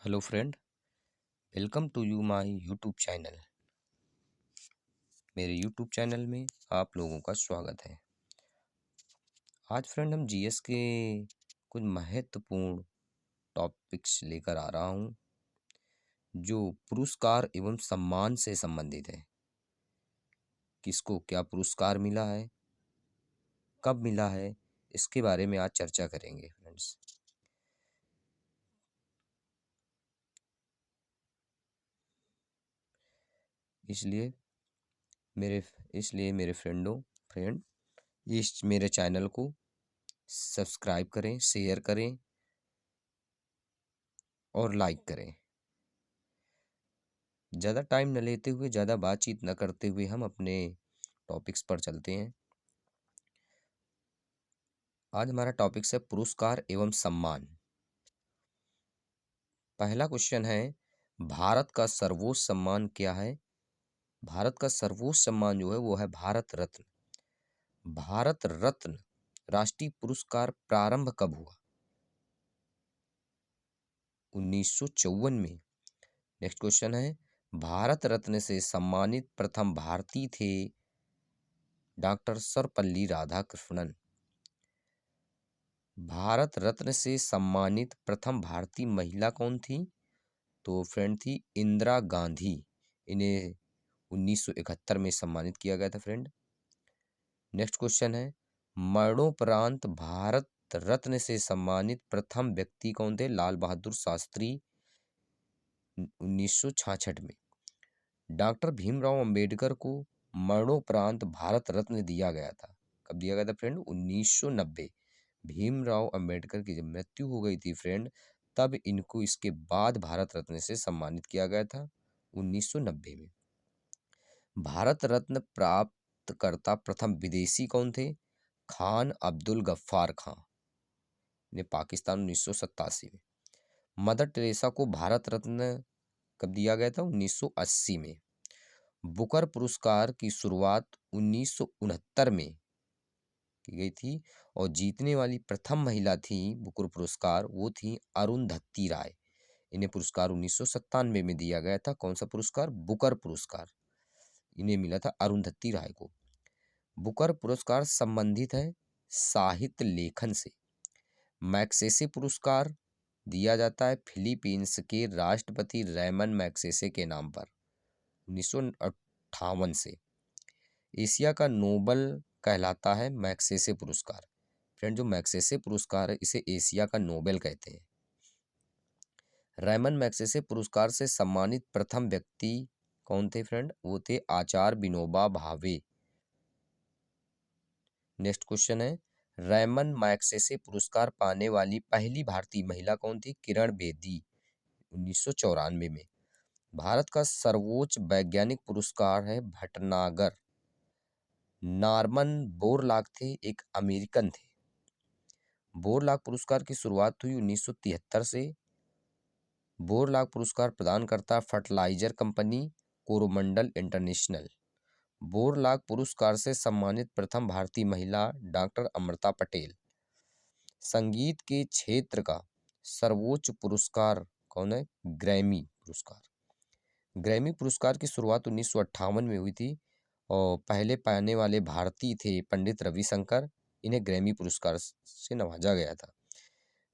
Hello friend, welcome to you my YouTube channel. मेरे YouTube channel में आप लोगों का स्वागत है। आज फ्रेंड हम जीएस के कुछ महत्वपूर्ण टॉपिक्स लेकर आ रहा हूँ जो पुरस्कार एवं सम्मान से संबंधित है। किसको क्या पुरस्कार मिला है, कब मिला है, इसके बारे में आज चर्चा करेंगे फ्रेंड्स। इसलिए मेरे फ्रेंड इस मेरे चैनल को सब्सक्राइब करें, शेयर करें और लाइक करें। ज़्यादा टाइम न लेते हुए, ज़्यादा बातचीत न करते हुए हम अपने टॉपिक्स पर चलते हैं। आज हमारा टॉपिक है पुरस्कार एवं सम्मान। पहला क्वेश्चन है, भारत का सर्वोच्च सम्मान क्या है? भारत का सर्वोच्च सम्मान जो है वो है भारत रत्न। भारत रत्न राष्ट्रीय पुरस्कार प्रारंभ कब हुआ? 1954 में। नेक्स्ट क्वेश्चन है, भारत रत्न से सम्मानित प्रथम भारतीय थे डॉक्टर सर्वपल्ली राधाकृष्णन। भारत रत्न से सम्मानित प्रथम भारतीय महिला कौन थी? तो फ्रेंड थी इंदिरा गांधी। इन्हें 1971 में सम्मानित किया गया था फ्रेंड। नेक्स्ट क्वेश्चन है, मरणोपरांत भारत रत्न से सम्मानित प्रथम व्यक्ति कौन थे? लाल बहादुर शास्त्री 1966 में। डॉक्टर भीमराव अंबेडकर को मरणोपरांत भारत रत्न दिया गया था। कब दिया गया था फ्रेंड? 1990। भीमराव अंबेडकर की जब मृत्यु हो गई थी फ्रेंड, तब इनको इसके बाद भारत रत्न से सम्मानित किया गया था 1990 में। भारत रत्न प्राप्तकर्ता प्रथम विदेशी कौन थे? खान अब्दुल गफ्फार खां ने पाकिस्तान 1987 में। मदर टेरेसा को भारत रत्न कब दिया गया था? 1980 में। बुकर पुरस्कार की शुरुआत 1969 में की गई थी और जीतने वाली प्रथम महिला थी बुकर पुरस्कार, वो थी अरुंधति राय। इन्हें पुरस्कार 1997 में दिया गया था। कौन सा पुरस्कार? बुकर पुरस्कार। इन्हें मिला था अरुंधति राय को। बुकर पुरस्कार संबंधित है साहित्य लेखन से। मैग्सेसे पुरस्कार दिया जाता है फिलीपींस के राष्ट्रपति रेमन मैग्सेसे के नाम पर 1958 से। एशिया का नोबल कहलाता है मैग्सेसे पुरस्कार। फ्रेंड, जो मैग्सेसे पुरस्कार है इसे एशिया का नोबेल कहते हैं। रेमन मैग्सेसे पुरस्कार से सम्मानित प्रथम व्यक्ति कौन थे फ्रेंड? वो थे आचार्य विनोबा भावे। नेक्स्ट क्वेश्चन है, रेमन मैग्सेसे पुरस्कार पाने वाली पहली भारतीय महिला कौन थी? किरण बेदी 1994 में। भारत का सर्वोच्च वैज्ञानिक पुरस्कार है भटनागर। नॉर्मन बोरलॉग थे, एक अमेरिकन थे। बोरलॉग पुरस्कार की शुरुआत हुई 1973 से। बोरलॉग पुरस्कार प्रदान करता fertilizer company Coromandel international. Borlaug पुरस्कार से सम्मानित प्रथम भारतीय महिला डॉक्टर अमृता पटेल। संगीत के क्षेत्र का सर्वोच्च पुरस्कार कौन है? ग्रैमी पुरस्कार। ग्रैमी पुरस्कार की शुरुआत 1958 में हुई थी और पहले पाने वाले भारतीय थे पंडित रविशंकर। इन्हें ग्रैमी पुरस्कार से नवाजा गया था।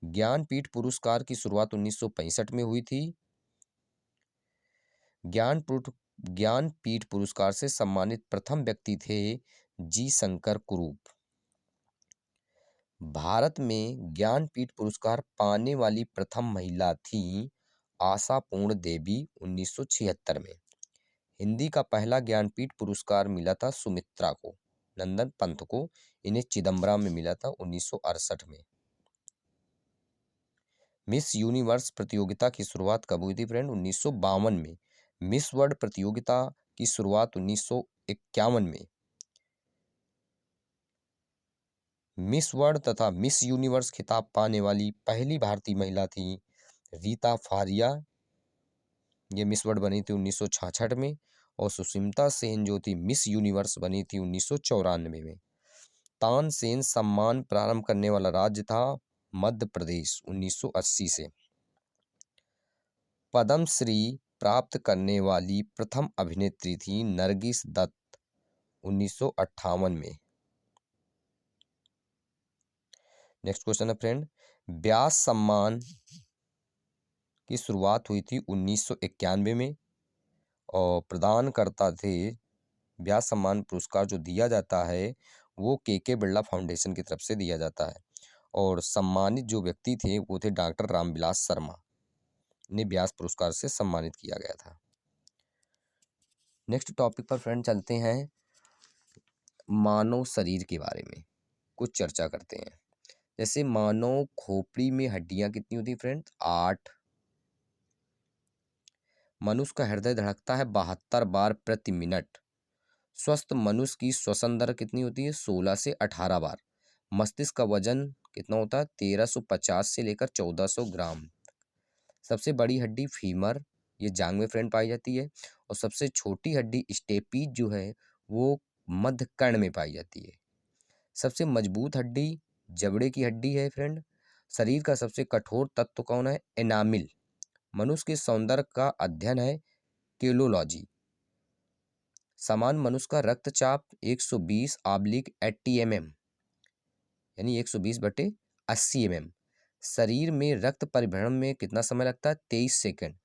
ज्ञानपीठ पुरस्कार की शुरुआत 1965 में हुई थी। ज्ञानपीठ पुरस्कार से सम्मानित प्रथम व्यक्ति थे जी शंकर कुरूप। भारत में ज्ञानपीठ पुरस्कार पाने वाली प्रथम महिला थी आशापूर्ण देवी 1976 में। हिंदी का पहला ज्ञानपीठ पुरस्कार मिला था सुमित्रा को, नंदन पंत को। इन्हें चिदम्बरम में मिला था 1968 में। मिस यूनिवर्स प्रतियोगिता की शुरुआत कब हुई थी फ्रेंड? 1952 में। मिस वर्ल्ड प्रतियोगिता की शुरुआत 1951 में। मिस वर्ल्ड तथा मिस यूनिवर्स खिताब पाने वाली पहली भारतीय महिला थी रीता फारिया। ये मिस वर्ल्ड बनी थी 1966 में। और सुष्मिता सेन जो थी मिस यूनिवर्स बनी थी 1994 में। तानसेन सम्मान प्रारंभ करने वाला राज्य था मध्य प्रदेश 1980 से। पद्मश्री प्राप्त करने वाली प्रथम अभिनेत्री थी नरगिस दत्त 1958 में। नेक्स्ट क्वेश्चन है फ्रेंड, व्यास सम्मान की शुरुआत हुई थी 1991 में और प्रदान करता थे व्यास सम्मान पुरस्कार जो दिया जाता है वो के बिरला फाउंडेशन की तरफ से दिया जाता है और सम्मानित जो व्यक्ति थे वो थे डॉक्टर रामविलास शर्मा ने व्यास पुरस्कार से सम्मानित किया गया था। नेक्स्ट टॉपिक पर फ्रेंड चलते हैं, मानव शरीर के बारे में कुछ चर्चा करते हैं। जैसे मानव खोपड़ी में हड्डियां कितनी होती फ्रेंड? 8। मनुष्य का हृदय धड़कता है 72 बार प्रति मिनट। स्वस्थ मनुष्य की श्वसन दर कितनी होती है? 16 से 18 बार। मस्तिष्क का वजन कितना होता है? 1350 से लेकर 1400 ग्राम। सबसे बड़ी हड्डी फीमर, ये जांग में फ्रेंड पाई जाती है और सबसे छोटी हड्डी स्टेपीज जो है वो मध्य कर्ण में पाई जाती है। सबसे मजबूत हड्डी जबड़े की हड्डी है फ्रेंड। शरीर का सबसे कठोर तत्व कौन है? एनामिल। मनुष्य के सौंदर्य का अध्ययन है केलोलॉजी। समान मनुष्य का रक्तचाप 120/80 mm यानी 120/80 mm। शरीर में रक्त परिभ्रमण में कितना समय लगता है? 23 सेकंड।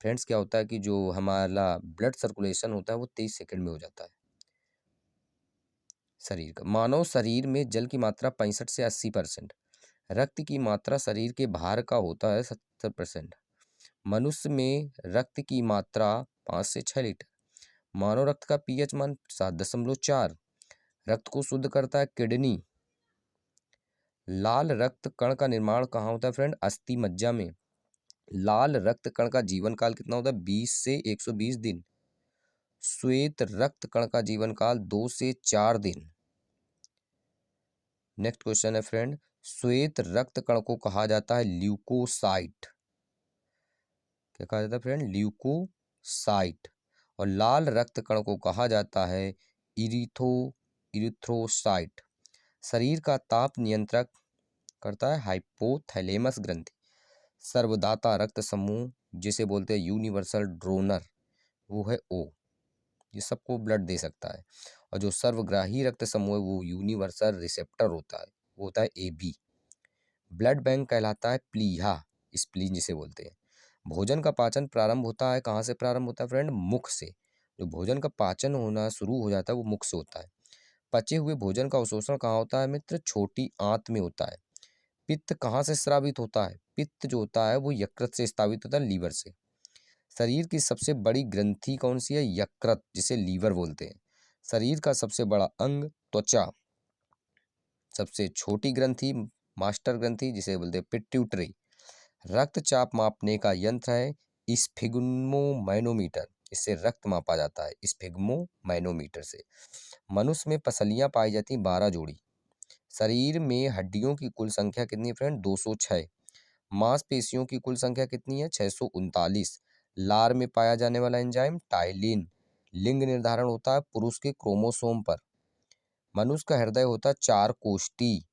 फ्रेंड्स क्या होता है कि जो हमारा ब्लड सर्कुलेशन होता है वो 23 सेकंड में हो जाता है शरीर का। मानव शरीर में जल की मात्रा 65 से 80%। रक्त की मात्रा शरीर के भार का होता है 70%। मनुष्य में रक्त की मात्रा 5 से 6 लीटर। मानव रक्त का पीएच मान 7.4। रक्त को शुद्ध करता है किडनी। लाल रक्त कण का निर्माण कहाँ होता है फ्रेंड? अस्थि मज्जा में। लाल रक्त कण का जीवन काल कितना होता है? 20 से 120 दिन। श्वेत रक्त कण का जीवन काल 2 से 4 दिन। नेक्स्ट क्वेश्चन है फ्रेंड, श्वेत रक्त कण को कहा जाता है ल्यूकोसाइट। क्या कहा जाता है फ्रेंड? ल्यूकोसाइट। और लाल रक्त कण को कहा जाता है इरिथ्रोसाइट। शरीर का ताप नियंत्रक करता है हाइपोथैलेमस ग्रंथि। सर्वदाता रक्त समूह जिसे बोलते हैं यूनिवर्सल डोनर वो है ओ, ये सबको ब्लड दे सकता है। और जो सर्वग्राही रक्त समूह है वो यूनिवर्सल रिसेप्टर होता है, वो होता है AB। ब्लड बैंक कहलाता है प्लीहा, स्प्लीन जिसे बोलते हैं। भोजन का पाचन प्रारंभ होता है, कहाँ से प्रारंभ होता है फ्रेंड? मुख से। जो भोजन का पाचन होना शुरू हो जाता है वो मुख से होता है। पचे हुए भोजन का अवशोषण कहाँ होता है मित्र? छोटी आंत में होता है। पित्त कहाँ से स्रावित होता है? पित्त जो होता है वो यकृत से स्रावित होता है, लीवर से। शरीर की सबसे बड़ी ग्रंथि कौन सी है? यकृत, जिसे लीवर बोलते हैं। शरीर का सबसे बड़ा अंग त्वचा। सबसे छोटी ग्रंथि मास्टर ग्रंथि जिसे बोलते हैं पिट्यूटरी। रक्तचाप मापने का यंत्र है स्फिग्मोमैनोमीटर, इससे रक्त मापा जाता है स्फिग्मोमैनोमीटर से। मनुष्य में पसलियां पाई जाती हैं 12 जोड़ी। शरीर में हड्डियों की कुल संख्या कितनी है फ्रेंड? 206। मांसपेशियों की कुल संख्या कितनी है? 639। लार में पाया जाने वाला एंजाइम टाइलिन। लिंग निर्धारण होता है पुरुष के क्रोमोसोम पर। मनुष्य का हृदय होता है 4 कोष्ठी।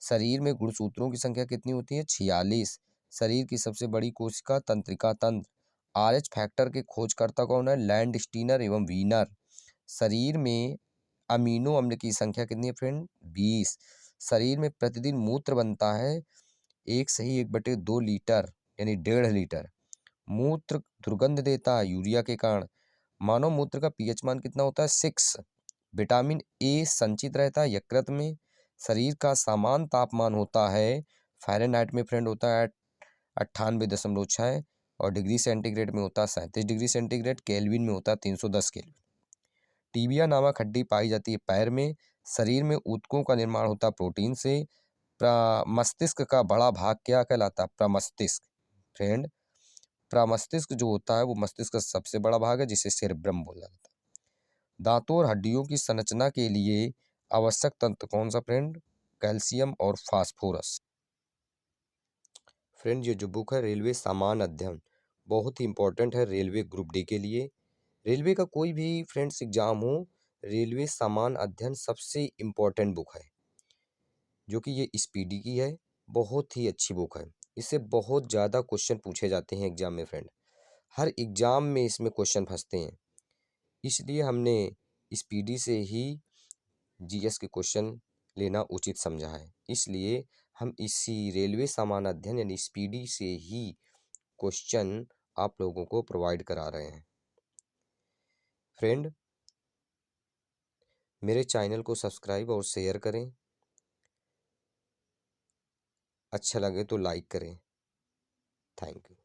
शरीर में गुणसूत्रों की संख्या कितनी होती है? 46। शरीर की सबसे बड़ी कोशिका तंत्रिका तंत्र। RH फैक्टर के खोजकर्ता कौन है? लैंडस्टीनर एवं वीनर। शरीर में अमीनो अम्ल की संख्या कितनी है फ्रेंड? 20। शरीर में प्रतिदिन मूत्र बनता है 1/2 लीटर यानी 1.5 लीटर। मूत्र दुर्गंध देता है यूरिया के कारण। मानव मूत्र का पीएच मान कितना होता है? 6। विटामिन ए संचित रहता है यकृत में। शरीर का सामान्य तापमान होता है फ़ारेनहाइट में फ्रेंड होता है 98.6 और डिग्री सेंटीग्रेड में होता है 37 डिग्री सेंटीग्रेड। केल्विन में होता है 310 केल्विन। टीबिया नामक हड्डी पाई जाती है पैर में। शरीर में ऊतकों का निर्माण होता है प्रोटीन से। मस्तिष्क का बड़ा भाग क्या कहलाता है? प्रमस्तिष्क। फ्रेंड प्रमस्तिष्क जो होता है वो मस्तिष्क का सबसे बड़ा भाग है जिसे सेरेब्रम बोला जाता है। दांतों और हड्डियों की संरचना के लिए आवश्यक तंत्र कौन सा फ्रेंड? कैल्शियम और फास्फोरस। फ्रेंड ये जो बुक है रेलवे सामान्य अध्ययन बहुत ही इंपॉर्टेंट है रेलवे ग्रुप डी के लिए। रेलवे का कोई भी फ्रेंड्स एग्जाम हो, रेलवे सामान्य अध्ययन सबसे इम्पोर्टेंट बुक है, जो कि ये स्पीडी की है। बहुत ही अच्छी बुक है। इससे बहुत ज़्यादा क्वेश्चन पूछे जाते हैं एग्जाम में फ्रेंड। हर एग्जाम में इसमें क्वेश्चन फंसते हैं, इसलिए हमने स्पीडी से ही जीएस के क्वेश्चन लेना उचित समझा है। इसलिए हम इसी रेलवे सामान्य अध्ययन यानी स्पीडी से ही क्वेश्चन आप लोगों को प्रोवाइड करा रहे हैं। फ्रेंड, मेरे चैनल को सब्सक्राइब और शेयर करें, अच्छा लगे तो लाइक करें। Thank you.